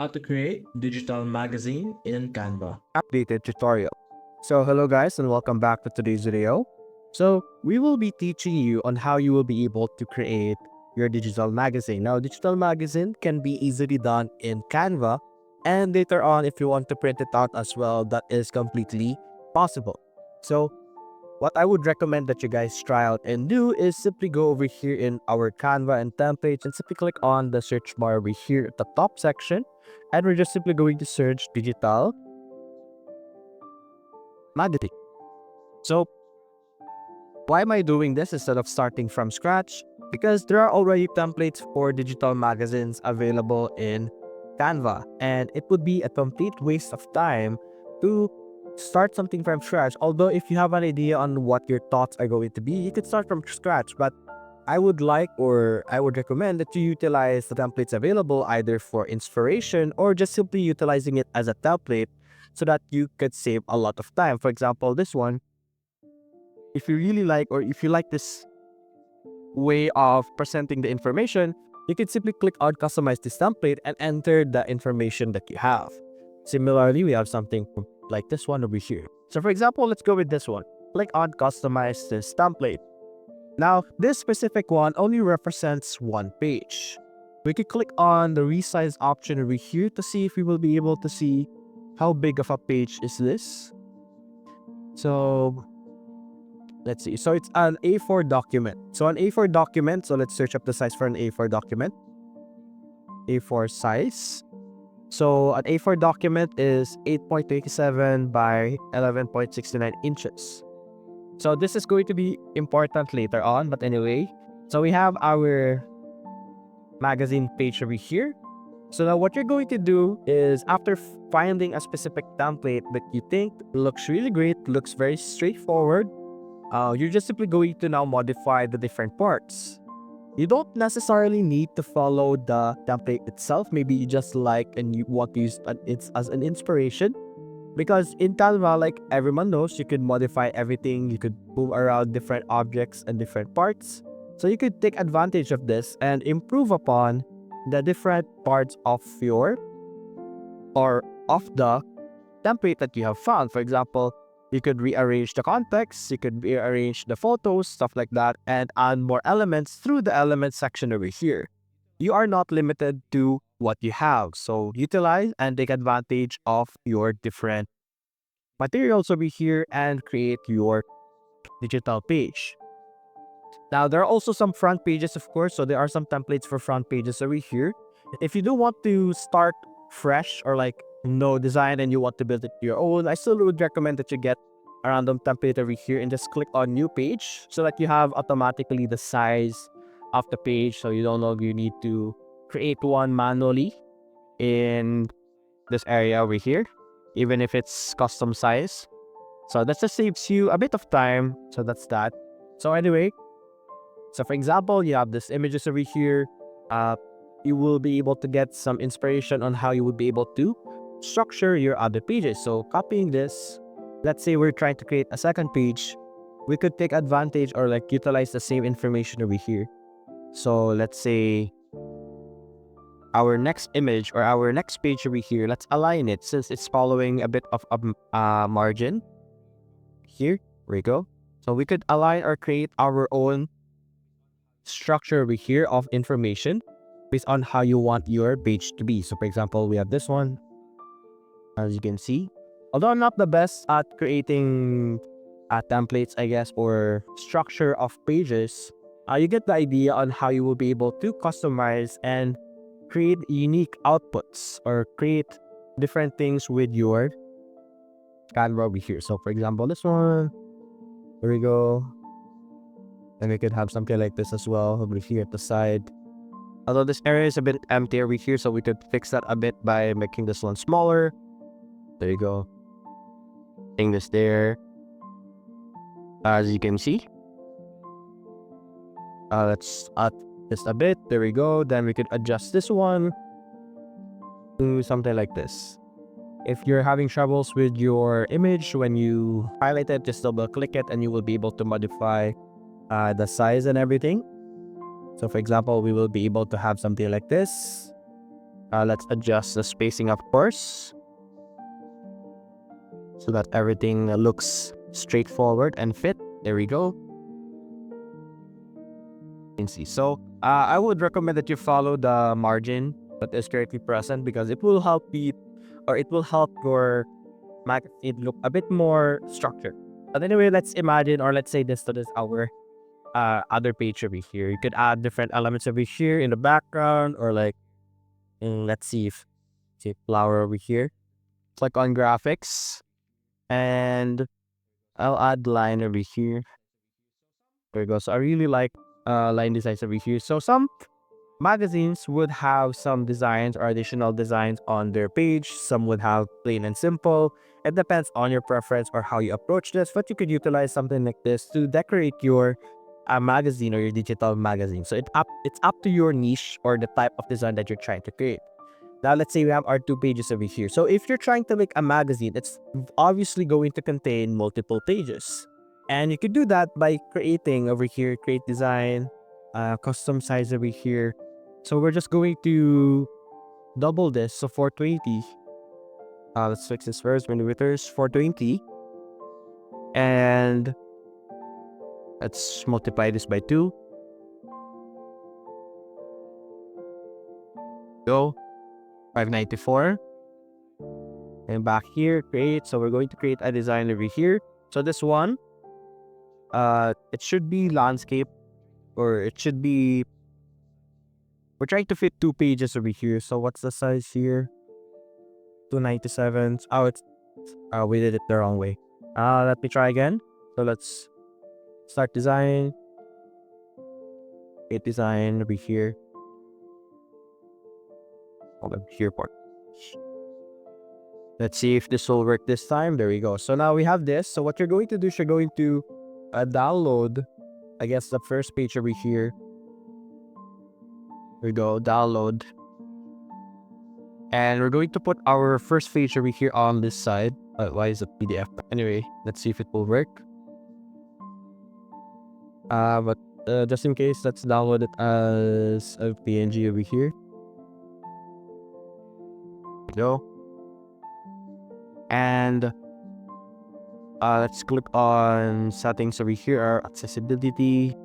How to create digital magazine in Canva. Updated tutorial. So hello guys and welcome back to today's video. So we will be teaching you on how you will be able to create your digital magazine. Now digital magazine can be easily done in Canva, and later on if you want to print it out as well, that is completely possible. So what I would recommend that you guys try out and do is simply go over here in our Canva and templates and simply click on the search bar over here at the top section, and we're just simply going to search digital magazine. So why am I doing this instead of starting from scratch? Because there are already templates for digital magazines available in Canva, and it would be a complete waste of time to start something from scratch. Although if you have an idea on what your thoughts are going to be, you could start from scratch, but I would recommend that you utilize the templates available either for inspiration or just simply utilizing it as a template so that you could save a lot of time. For example, this one, if you really like or if you like this way of presenting the information, you can simply click on customize this template and enter the information that you have. Similarly, we have something like this one over here. So for example, let's go with this one. Click on customize this template. Now, this specific one only represents one page. We could click on the resize option over here to see if we will be able to see how big of a page is this. So let's see. So it's an A4 document. So an A4 document, so let's search up the size for an A4 document. A4 size. So an A4 document is 8.27 by 11.69 inches. So this is going to be important later on, but anyway. So we have our magazine page over here. So now what you're going to do is after finding a specific template that you think looks really great, looks very straightforward, you're just simply going to now modify the different parts. You don't necessarily need to follow the template itself. Maybe you just like and you want to use it as an inspiration. Because in Canva, like everyone knows, you could modify everything. You could move around different objects and different parts. So you could take advantage of this and improve upon the different parts of your or of the template that you have found. For example, you could rearrange the context, you could rearrange the photos, stuff like that, and add more elements through the element section over here. You are not limited to what you have. So utilize and take advantage of your different materials over here and create your digital page. Now, there are also some front pages, of course. So there are some templates for front pages over here. If you do want to start fresh or like no design and you want to build it your own, I still would recommend that you get a random template over here and just click on new page so that you have automatically the size of the page. So you don't know you need to create one manually in this area over here, even if it's custom size. So that just saves you a bit of time. So that's that. So anyway, so for example, you have this images over here. You will be able to get some inspiration on how you would be able to structure your other pages. So copying this, let's say we're trying to create a second page, we could take advantage or like utilize the same information over here. So let's say our next image or our next page over here, let's align it since it's following a bit of a margin. Here we go. So we could align or create our own structure over here of information based on how you want your page to be. So for example, we have this one, as you can see. Although I'm not the best at creating templates, I guess, or structure of pages, you get the idea on how you will be able to customize and create unique outputs or create different things with your Canva over here. So for example, this one, there we go. And we could have something like this as well over here at the side. Although this area is a bit empty over here, so we could fix that a bit by making this one smaller. There you go. Putting this there. As you can see. Let's add this a bit. There we go. Then we could adjust this one to something like this. If you're having troubles with your image, when you highlight it, just double click it and you will be able to modify the size and everything. So for example, we will be able to have something like this. Let's adjust the spacing, of course, so that everything looks straightforward and fit. There we go. You can see. So I would recommend that you follow the margin that is currently present, because it will help you, or it will help your magazine look a bit more structured. But anyway, let's imagine, or let's say this is our other page over here. You could add different elements over here in the background, or like, let's see if say flower over here. Click on graphics, and I'll add line over here. There we go. So I really like line designs over here. So some magazines would have some designs or additional designs on their page. Some would have plain and simple. It depends on your preference or how you approach this, but you could utilize something like this to decorate your magazine or your digital magazine. So it's up to your niche or the type of design that you're trying to create. Now, let's say we have our 2 pages over here. So if you're trying to make a magazine, it's obviously going to contain multiple pages. And you could do that by creating over here, create design, custom size over here. So we're just going to double this. So 420. Let's fix this first. Millimeters, 420. And let's multiply this by 2. Go. 594. And back here, create. So we're going to create a design over here. So this one, it should be landscape, or it should be, we're trying to fit 2 pages over here. So what's the size here? 297. Oh, it's, we did it the wrong way. Let me try again. So let's start design. Create design over here. Hold up here part. Let's see if this will work this time. There we go. So now we have this. So what you're going to do is you're going to download, I guess, the first page over here. There we go. Download. And we're going to put our first page over here on this side. Why is it PDF? Anyway, let's see if it will work. But just in case, let's download it as a PNG over here. Go. And let's click on settings over here, our accessibility.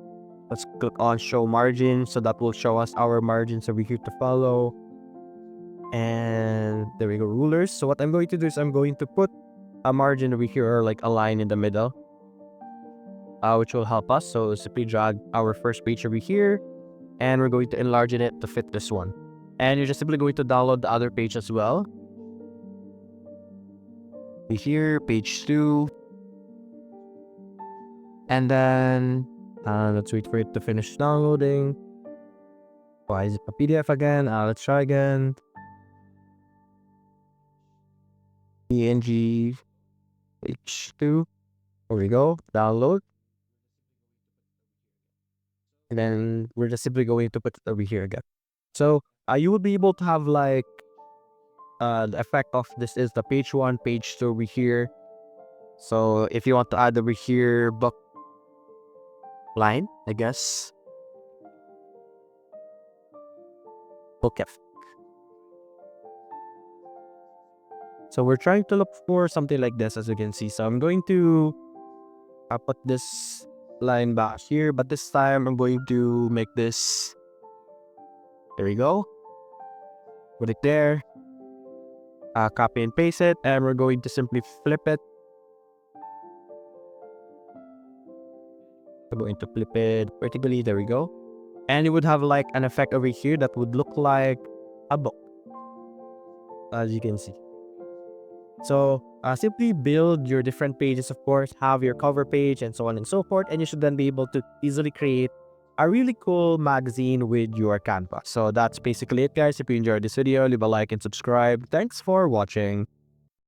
Let's click on show margin, so that will show us our margins over here to follow. And there we go, rulers. So what I'm going to do is I'm going to put a margin over here, or like a line in the middle, which will help us. So simply drag our first page over here, and we're going to enlarge it to fit this one. And you're just simply going to download the other page as well. Here, page 2. And then let's wait for it to finish downloading. Why is it a PDF again? Let's try again. PNG page 2. There we go. Download. And then we're just simply going to put it over here again. So you will be able to have like the effect of this is the page 1, page 2 over here. So if you want to add over here book line, I guess, book effect. So we're trying to look for something like this, as you can see. So I'm going to put this line back here, but this time I'm going to make this, there we go, put it there, copy and paste it, and we're going to simply flip it. We're going to flip it vertically, there we go, and it would have like an effect over here that would look like a book, as you can see. So simply build your different pages, of course, have your cover page and so on and so forth, and you should then be able to easily create a really cool magazine with your Canva. So that's basically it, guys. If you enjoyed this video, leave a like and subscribe. Thanks for watching.